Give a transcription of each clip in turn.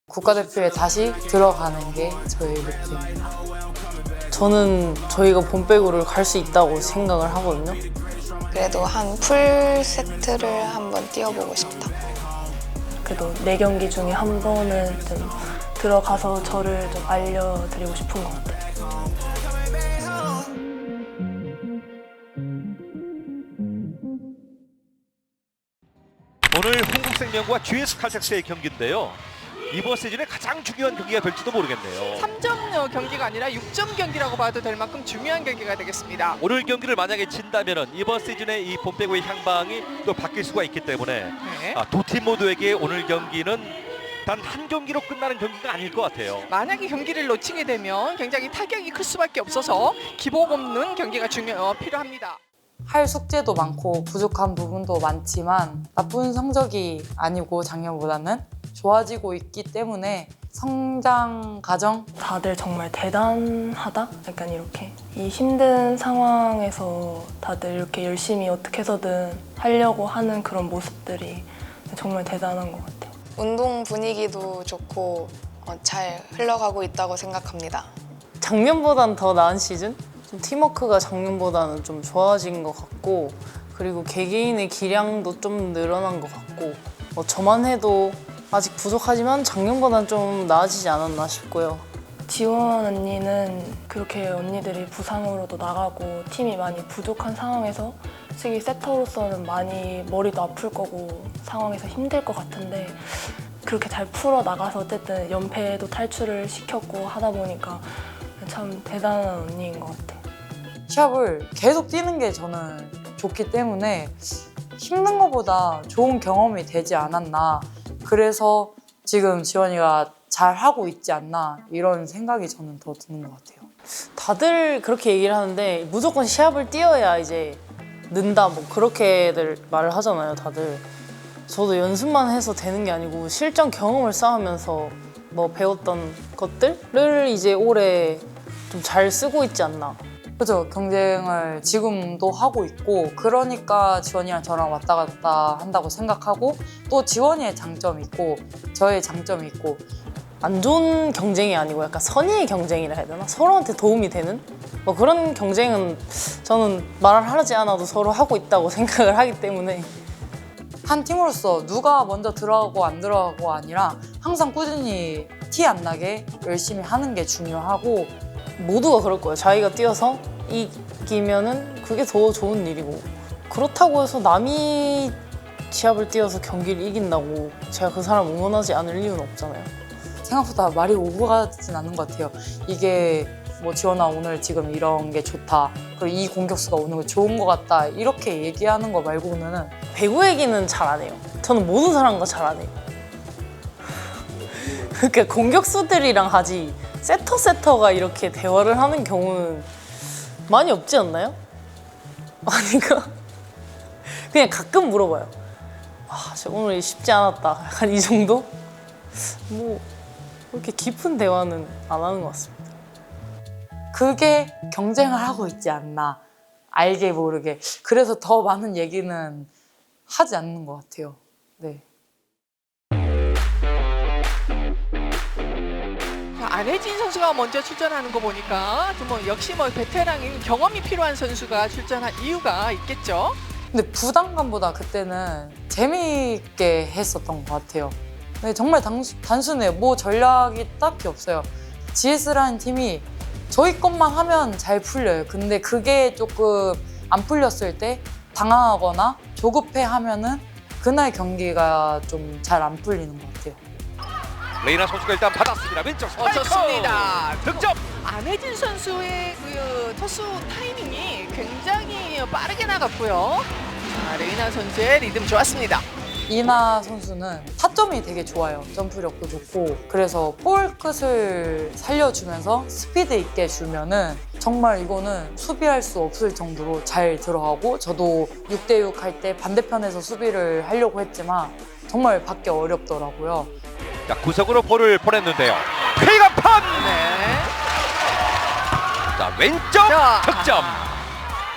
국가대표에 다시 들어가는 게 저의 목표입니다. 저는 저희가 본배구를 갈 수 있다고 생각을 하거든요. 그래도 한 풀 세트를 한번 뛰어보고 싶다. 그래도 4경기 중에 한 번은 좀 들어가서 저를 좀 알려드리고 싶은 것 같아요. 오늘 흥국생명과 GS칼텍스의 경기인데요. 이번 시즌에 가장 중요한 경기가 될지도 모르겠네요. 3점 경기가 아니라 6점 경기라고 봐도 될 만큼 중요한 경기가 되겠습니다. 오늘 경기를 만약에 진다면 이번 시즌에 이 본배구의 향방이 또 바뀔 수가 있기 때문에 네. 두 팀 모두에게 오늘 경기는 단 한 경기로 끝나는 경기가 아닐 것 같아요. 만약에 경기를 놓치게 되면 굉장히 타격이 클 수밖에 없어서 기복 없는 경기가 필요합니다. 할 숙제도 많고 부족한 부분도 많지만 나쁜 성적이 아니고 작년보다는 좋아지고 있기 때문에 성장 과정? 다들 정말 대단하다? 약간 이렇게. 이 힘든 상황에서 다들 이렇게 열심히 어떻게 해서든 하려고 하는 그런 모습들이 정말 대단한 것 같아요. 운동 분위기도 좋고 잘 흘러가고 있다고 생각합니다. 작년보다는 더 나은 시즌? 좀 팀워크가 작년보다는 좀 좋아진 것 같고, 그리고 개개인의 기량도 좀 늘어난 것 같고, 저만 해도 아직 부족하지만 작년보다는 좀 나아지지 않았나 싶고요. 지원 언니는 그렇게 언니들이 부상으로도 나가고 팀이 많이 부족한 상황에서 솔직히 세터로서는 많이 머리도 아플 거고 상황에서 힘들 것 같은데 그렇게 잘 풀어 나가서 어쨌든 연패도 탈출을 시켰고 하다 보니까 참 대단한 언니인 것 같아요. 시합을 계속 뛰는 게 저는 좋기 때문에 힘든 것보다 좋은 경험이 되지 않았나. 그래서 지금 지원이가 잘 하고 있지 않나 이런 생각이 저는 더 드는 것 같아요. 다들 그렇게 얘기를 하는데 무조건 시합을 뛰어야 이제 는다 뭐 그렇게들 말을 하잖아요, 다들. 저도 연습만 해서 되는 게 아니고 실전 경험을 쌓으면서 뭐 배웠던 것들을 이제 올해 좀 잘 쓰고 있지 않나. 그죠. 경쟁을 지금도 하고 있고 그러니까 지원이랑 저랑 왔다 갔다 한다고 생각하고 또 지원이의 장점이 있고 저의 장점이 있고 안 좋은 경쟁이 아니고 약간 선의의 경쟁이라 해야 되나? 서로한테 도움이 되는? 뭐 그런 경쟁은 저는 말을 하지 않아도 서로 하고 있다고 생각을 하기 때문에 한 팀으로서 누가 먼저 들어가고 안 들어가고 아니라 항상 꾸준히 티 안 나게 열심히 하는 게 중요하고 모두가 그럴 거예요. 자기가 뛰어서 이기면은 그게 더 좋은 일이고, 그렇다고 해서 남이 시합을 뛰어서 경기를 이긴다고 제가 그 사람 응원하지 않을 이유는 없잖아요. 생각보다 말이 오고 가진 않는 것 같아요. 이게 뭐 지원아 오늘 지금 이런 게 좋다. 그리고 이 공격수가 오는 거 좋은 것 같다. 이렇게 얘기하는 거 말고는 배구 얘기는 잘 안 해요. 저는 모든 사람과 잘 안 해요. 그러니까 공격수들이랑 하지 세터가 이렇게 대화를 하는 경우는 많이 없지 않나요? 아닌가? 그냥 가끔 물어봐요. 아, 저 오늘 쉽지 않았다. 약간 이 정도? 뭐 그렇게 깊은 대화는 안 하는 것 같습니다. 그게 경쟁을 하고 있지 않나. 알게 모르게. 그래서 더 많은 얘기는 하지 않는 것 같아요. 네. 안혜진 선수가 먼저 출전하는 거 보니까 역시 베테랑인 경험이 필요한 선수가 출전한 이유가 있겠죠. 근데 부담감보다 그때는 재미있게 했었던 것 같아요. 네, 정말 단순해요. 뭐 전략이 딱히 없어요. GS라는 팀이 저희 것만 하면 잘 풀려요. 근데 그게 조금 안 풀렸을 때 당황하거나 조급해하면은 그날 경기가 좀 잘 안 풀리는 것 같아요. 레이나 선수가 일단 받았습니다. 왼쪽 스파이크! 좋습니다. 득점! 안혜진 선수의 그 토스 타이밍이 굉장히 빠르게 나갔고요. 자, 레이나 선수의 리듬 좋았습니다. 이나 선수는 타점이 되게 좋아요. 점프력도 좋고 그래서 볼 끝을 살려주면서 스피드 있게 주면은 정말 이거는 수비할 수 없을 정도로 잘 들어가고 저도 6대6 할 때 반대편에서 수비를 하려고 했지만 정말 받기 어렵더라고요. 자, 구석으로 볼을 보냈는데요. 쾌감판! 네. 자, 왼쪽 자, 득점!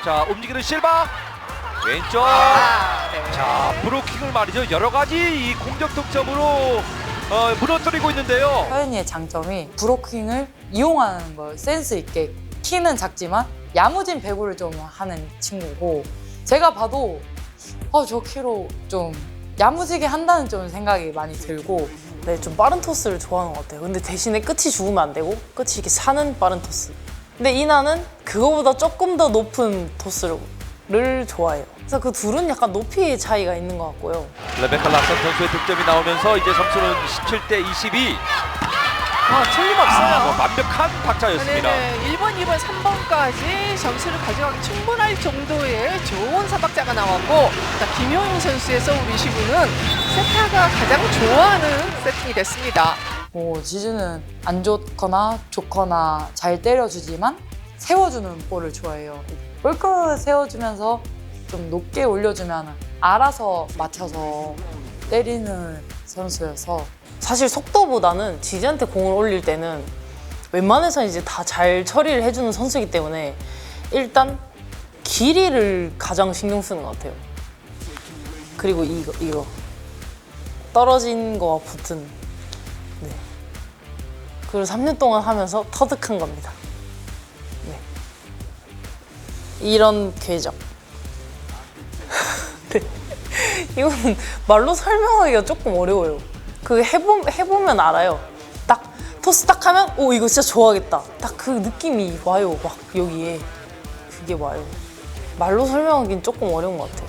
자, 움직이는 실바. 왼쪽. 네. 자, 브로킹을 말이죠. 여러 가지 이 공격 득점으로 무너뜨리고 있는데요. 서연이의 장점이 브로킹을 이용하는 걸 센스 있게, 키는 작지만 야무진 배구를 좀 하는 친구고, 제가 봐도 저 키로 좀 야무지게 한다는 좀 생각이 많이 들고. 네, 좀 빠른 토스를 좋아하는 것 같아요. 근데 대신에 끝이 죽으면 안 되고 끝이 이렇게 사는 빠른 토스. 근데 이나는 그거보다 조금 더 높은 토스를 좋아해요. 그래서 그 둘은 약간 높이의 차이가 있는 것 같고요. 레베카 락선 선수의 득점이 나오면서 이제 점수는 17대 22. 틀림없어요. 완벽한 박자였습니다. 네네, 1번, 2번, 3번까지 점수를 가져가기 충분할 정도의 좋은 3박자가 나왔고, 김효인 선수의 서브 리시브는 세타가 가장 좋아하는 세팅이 됐습니다. 지즈는 안 좋거나 좋거나 잘 때려주지만 세워주는 볼을 좋아해요. 볼끝 세워주면서 좀 높게 올려주면 알아서 맞춰서 때리는 선수여서. 사실 속도보다는 지지한테 공을 올릴 때는 웬만해서 이제 다 잘 처리를 해주는 선수이기 때문에 일단 길이를 가장 신경 쓰는 것 같아요. 그리고 이거 떨어진 거와 붙은. 네. 그리고 3년 동안 하면서 터득한 겁니다. 네. 이런 궤적. 네. 이거는 말로 설명하기가 조금 어려워요. 그 해보면 알아요. 딱 토스 딱 하면 이거 진짜 좋아하겠다. 딱 그 느낌이 와요. 막 여기에 그게 와요. 말로 설명하기는 조금 어려운 것 같아요.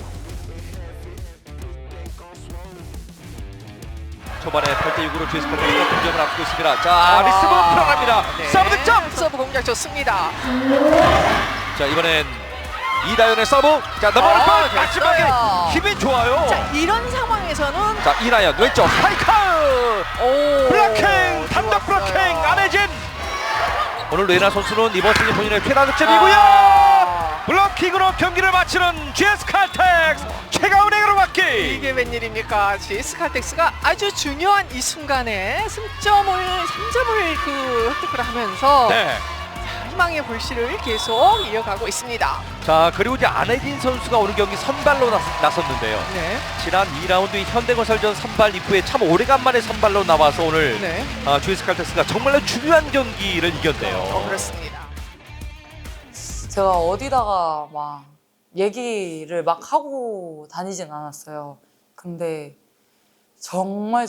초반에 8대 6으로 GS 칼텍스가 동점을 앞두고 있습니다. 자, 리스브 들어갑니다. 서브 득점. 서브 공략 좋습니다. 자, 이번엔 이다연의 서브. 자, 넘어갈 걸 마지막에 힘이 좋아요. 자, 이런 상황에서는 자, 이나연 왼쪽 스파이크. 블로킹, 단독 블로킹 안혜진. 오늘 레이나 선수는 이번 시즌 본인의 최다 득점이고요. 블로킹으로 경기를 마치는 GS 칼텍스 최가은행으로 맞기. 이게 웬일입니까? GS 칼텍스가 아주 중요한 이 순간에 승점을 3점을 획득을 하면서 네. 희망의 불씨를 계속 이어가고 있습니다. 자, 그리고 이제 안혜진 선수가 오늘 경기 선발로 나섰는데요. 네. 지난 2라운드 현대건설전 선발 이후에 참 오래간만에 선발로 나와서 오늘 네. GS 칼텍스가 정말로 중요한 경기를 이겼네요. 그렇습니다. 제가 어디다가 막 얘기를 막 하고 다니진 않았어요. 근데 정말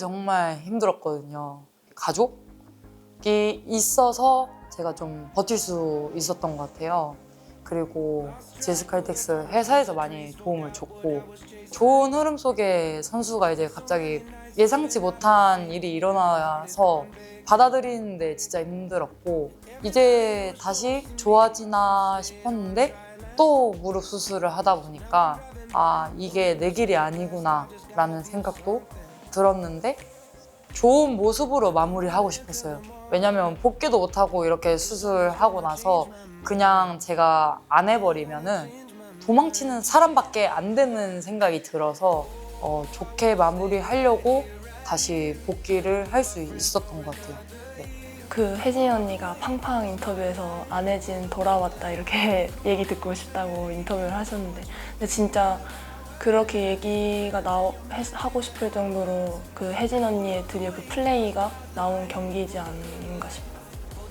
힘들었거든요. 가족이 있어서 제가 좀 버틸 수 있었던 것 같아요. 그리고 GS 칼텍스 회사에서 많이 도움을 줬고, 좋은 흐름 속에 선수가 이제 갑자기 예상치 못한 일이 일어나서 받아들이는데 진짜 힘들었고, 이제 다시 좋아지나 싶었는데 또 무릎 수술을 하다 보니까 이게 내 길이 아니구나 라는 생각도 들었는데, 좋은 모습으로 마무리하고 싶었어요. 왜냐면 복귀도 못하고 이렇게 수술하고 나서 그냥 제가 안 해버리면은 도망치는 사람밖에 안 되는 생각이 들어서 좋게 마무리하려고 다시 복귀를 할 수 있었던 것 같아요. 네. 그 혜진 언니가 팡팡 인터뷰에서 안혜진 돌아왔다 이렇게 얘기 듣고 싶다고 인터뷰를 하셨는데, 근데 진짜 그렇게 얘기가 하고 싶을 정도로 그 혜진 언니의 드디어 그 플레이가 나온 경기이지 않은가 싶어요.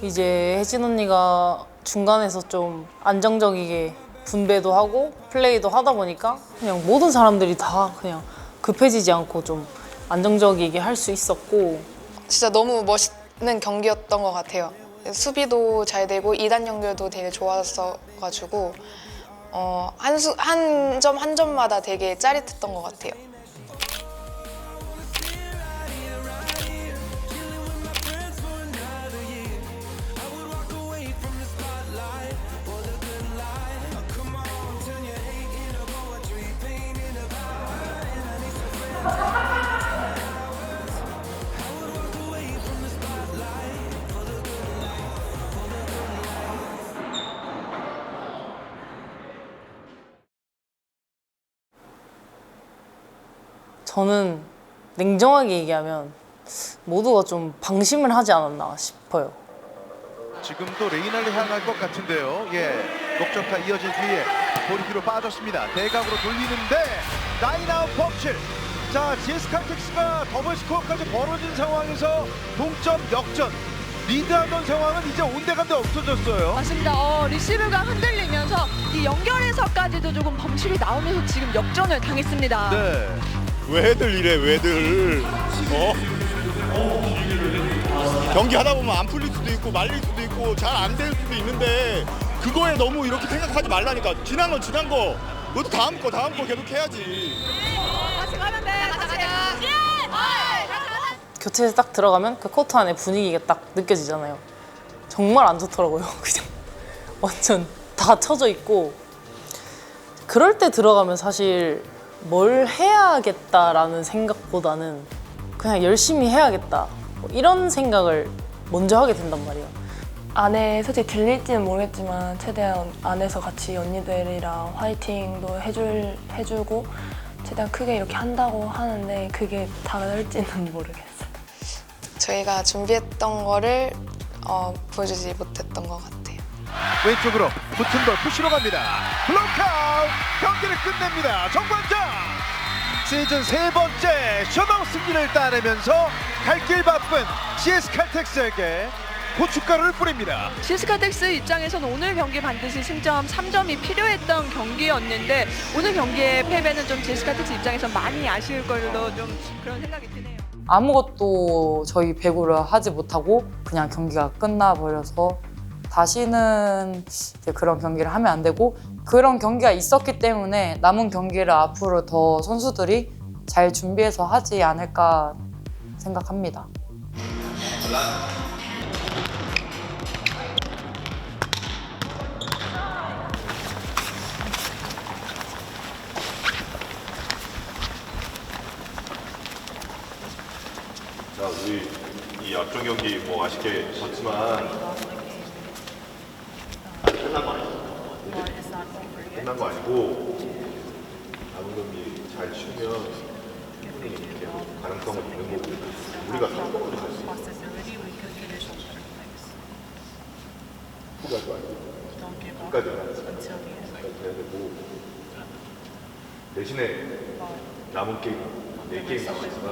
이제 혜진 언니가 중간에서 좀 안정적이게 분배도 하고 플레이도 하다 보니까 그냥 모든 사람들이 다 그냥 급해지지 않고 좀 안정적이게 할 수 있었고, 진짜 너무 멋있는 경기였던 것 같아요. 수비도 잘 되고 2단 연결도 되게 좋았어가지고 한 점 한 점마다 되게 짜릿했던 것 같아요. 저는 냉정하게 얘기하면 모두가 좀 방심을 하지 않았나 싶어요. 지금도 레이나를 향할 것 같은데요. 목적타 이어진 뒤에 볼이 뒤로 빠졌습니다. 대각으로 돌리는데 라인아웃 범실. 자, GS 칼텍스가 더블 스코어까지 벌어진 상황에서 동점 역전 리드하던 상황은 이제 온데간데 없어졌어요. 맞습니다. 리시브가 흔들리면서 이 연결에서까지도 조금 범실이 나오면서 지금 역전을 당했습니다. 네. 왜들 이래 왜들 경기 하다 보면 안 풀릴 수도 있고 말릴 수도 있고 잘 안 될 수도 있는데 그거에 너무 이렇게 생각하지 말라니까. 지난 건 지난 거 너도 다음 거 계속 해야지. 같이 가면 돼. 같이. 교체에서 딱 들어가면 그 코트 안에 분위기가 딱 느껴지잖아요. 정말 안 좋더라고요. 그냥 완전 다 쳐져 있고 그럴 때 들어가면 사실 뭘 해야겠다라는 생각보다는 그냥 열심히 해야겠다 뭐 이런 생각을 먼저 하게 된단 말이에요. 안에 솔직히 들릴지는 모르겠지만 최대한 안에서 같이 언니들이랑 화이팅도 해주고 최대한 크게 이렇게 한다고 하는데 그게 다를지는 모르겠어요. 저희가 준비했던 거를 보여주지 못했던 것 같아요. 왼쪽으로 붙은 볼 푸시로 갑니다. 블록아웃 경기를 끝냅니다. 정관장 시즌 세 번째 셧아웃 승리를 따내면서 갈 길 바쁜 GS 칼텍스에게 고춧가루를 뿌립니다. GS 칼텍스 입장에서는 오늘 경기 반드시 승점 3점이 필요했던 경기였는데 오늘 경기의 패배는 좀 GS 칼텍스 입장에서 많이 아쉬울 걸로 좀 그런 생각이 드네요. 아무것도 저희 배구를 하지 못하고 그냥 경기가 끝나버려서 다시는 이제 그런 경기를 하면 안 되고 그런 경기가 있었기 때문에 남은 경기를 앞으로 더 선수들이 잘 준비해서 하지 않을까 생각합니다. 자, 우리 이 앞전 경기 뭐 아쉽게 졌지만 끝난 거 아니죠? 끝난 거 아니고 남은 경기 잘 치면 충분히 이렇게 가능성은 있는 거고 우리가 성공을 할 수 있어요. 포기할 거 아니고 끝까지 해야 되고 대신에 남은 게임 4게임 남았지만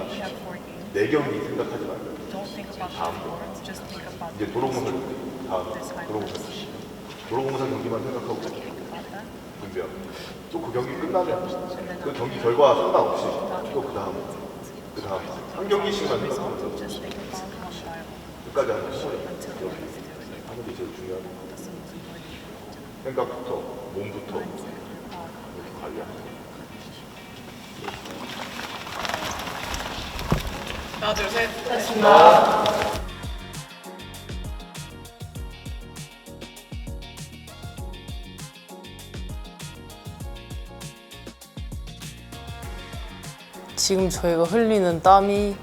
4경기 생각하지 말고 다음 이제 도로공사 경기만 생각하고 준비하고 또 그 경기 끝나면 그 경기 결과 상관없이 또 그 다음 한 경기씩만 생각하면서 끝까지 하는 게 제일 중요한 생각부터 몸부터 이렇게 관리하는 거. 하나, 둘, 셋. 지금 저희가 흘리는 땀이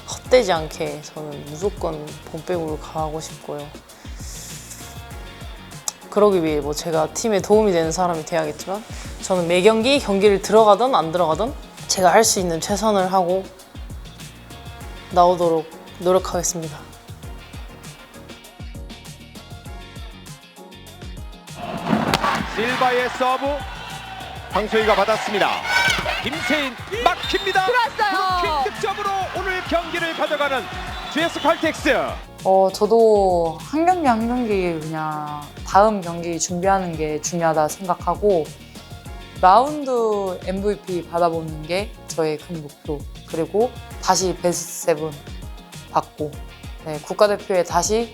헛되지 않게 저는 무조건 본배구를 강하고 싶고요. 그러기 위해 뭐 제가 팀에 도움이 되는 사람이 돼야겠지만 저는 매 경기를 들어가든 안 들어가든 제가 할 수 있는 최선을 하고 나오도록 노력하겠습니다. 실바의 서브 황소희가 받았습니다. 김세인 막힙니다. 들어왔어요. 블로킹 득점으로 오늘 경기를 가져가는 GS 칼텍스. 저도 한 경기 한 경기 그냥 다음 경기 준비하는 게 중요하다 생각하고 라운드 MVP 받아보는 게 저의 큰 목표. 그리고 다시 베스트 7 받고 국가대표에 다시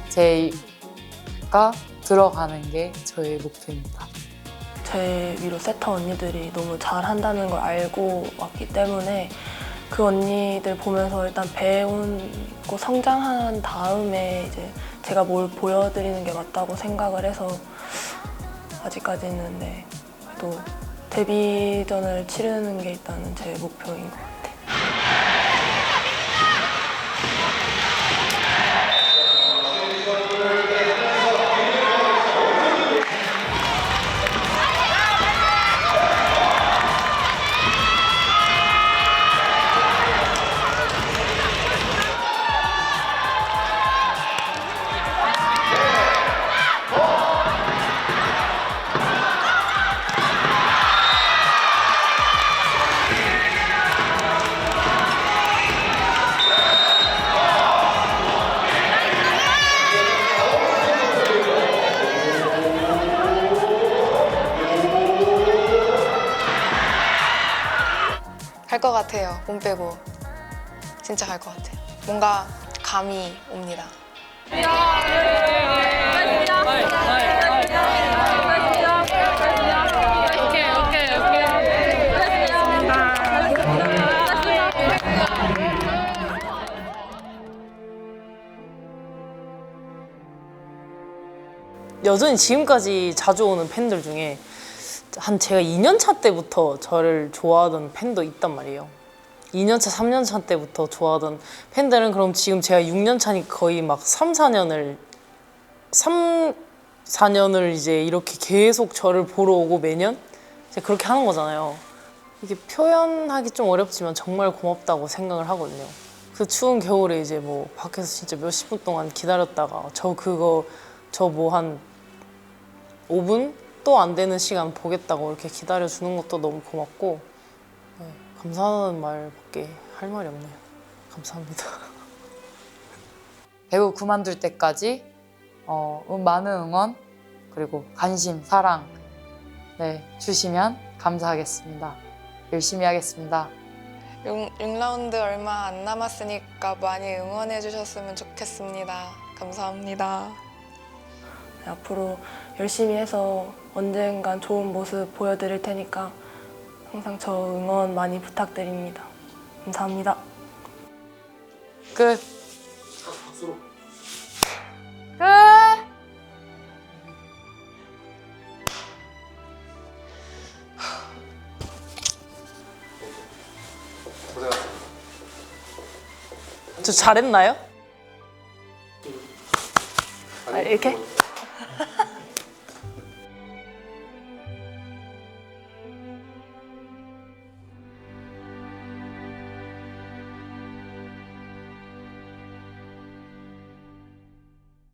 제가 들어가는 게 저의 목표입니다. 제 위로 세터 언니들이 너무 잘한다는 걸 알고 왔기 때문에 그 언니들 보면서 일단 배우고 성장한 다음에 이제 제가 뭘 보여드리는 게 맞다고 생각을 해서 아직까지는 또 데뷔전을 치르는 게 일단은 제 목표인 것 같아요. 몸 빼고 진짜 갈 것 같아요. 뭔가 감이 옵니다. 여전히 지금까지 자주 오는 팬들 중에 한 제가 2년차 때부터 저를 좋아하던 팬도 있단 말이에요. 2년차, 3년차 때부터 좋아하던 팬들은 그럼 지금 제가 6년차니 거의 막 4년을 이제 이렇게 계속 저를 보러 오고 매년 이제 그렇게 하는 거잖아요. 이게 표현하기 좀 어렵지만 정말 고맙다고 생각을 하거든요. 그 추운 겨울에 이제 뭐 밖에서 진짜 몇십 분 동안 기다렸다가 저 뭐 한 5분 또 안 되는 시간 보겠다고 이렇게 기다려주는 것도 너무 고맙고 네, 감사하다는 말밖에 할 말이 없네요. 감사합니다. 배우 그만둘 때까지 많은 응원 그리고 관심, 사랑 주시면 감사하겠습니다. 열심히 하겠습니다. 6라운드 얼마 안 남았으니까 많이 응원해 주셨으면 좋겠습니다. 감사합니다. 앞으로 열심히 해서 언젠간 좋은 모습 보여드릴 테니까 항상 저 응원 많이 부탁드립니다. 감사합니다. 끝. 끝. 저 잘했나요? 이렇게?